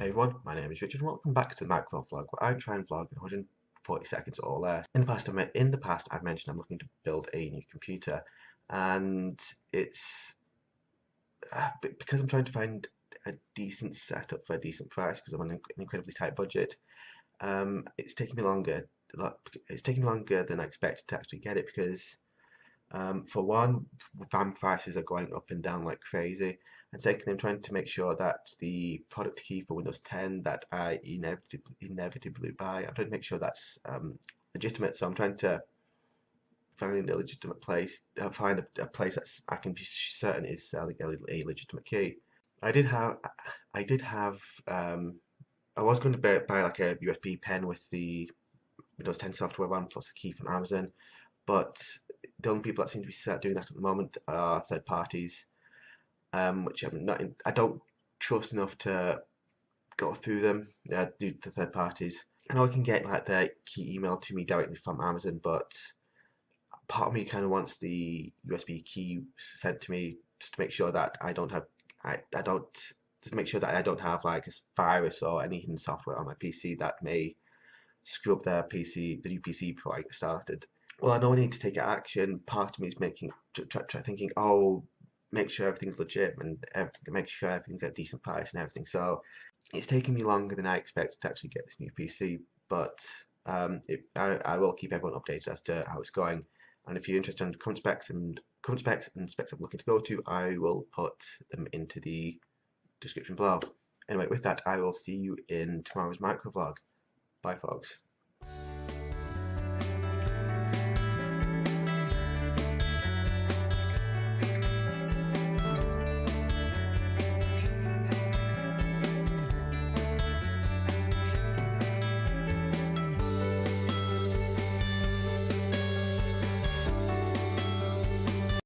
Hey everyone, my name is Richard and welcome back to the MicroVlog, where I try and vlog in 140 seconds or less. In the past I've mentioned I'm looking to build a new computer, and it's because I'm trying to find a decent setup for a decent price because I'm on an incredibly tight budget. It's taking me longer. It's taking longer than I expected to actually get it because, for one, RAM prices are going up and down like crazy. And secondly, I'm trying to make sure that the product key for Windows 10 that I inevitably buy, I'm trying to make sure that's legitimate. So I'm trying to find a legitimate place, find a place that I can be certain is selling a legitimate key. I did have, I was going to buy like a USB pen with the Windows 10 software one plus a key from Amazon, but the only people that seem to be doing that at the moment are third parties, which I don't trust enough to go through them, do the third parties. I know I can get like their key email to me directly from Amazon, but part of me kind of wants the USB key sent to me just to make sure that I don't have, I don't, just to make sure that I don't have like a virus or any hidden software on my PC that may screw up their PC, the new PC before I get started. Well, I know I need to take action. Part of me is thinking, oh, make sure everything's legit and make sure everything's at a decent price and everything. So it's taking me longer than I expected to actually get this new PC, but I will keep everyone updated as to how it's going. And if you're interested in current specs and specs I'm looking to go to, I will put them into the description below. Anyway, with that, I will see you in tomorrow's microvlog. Bye, folks.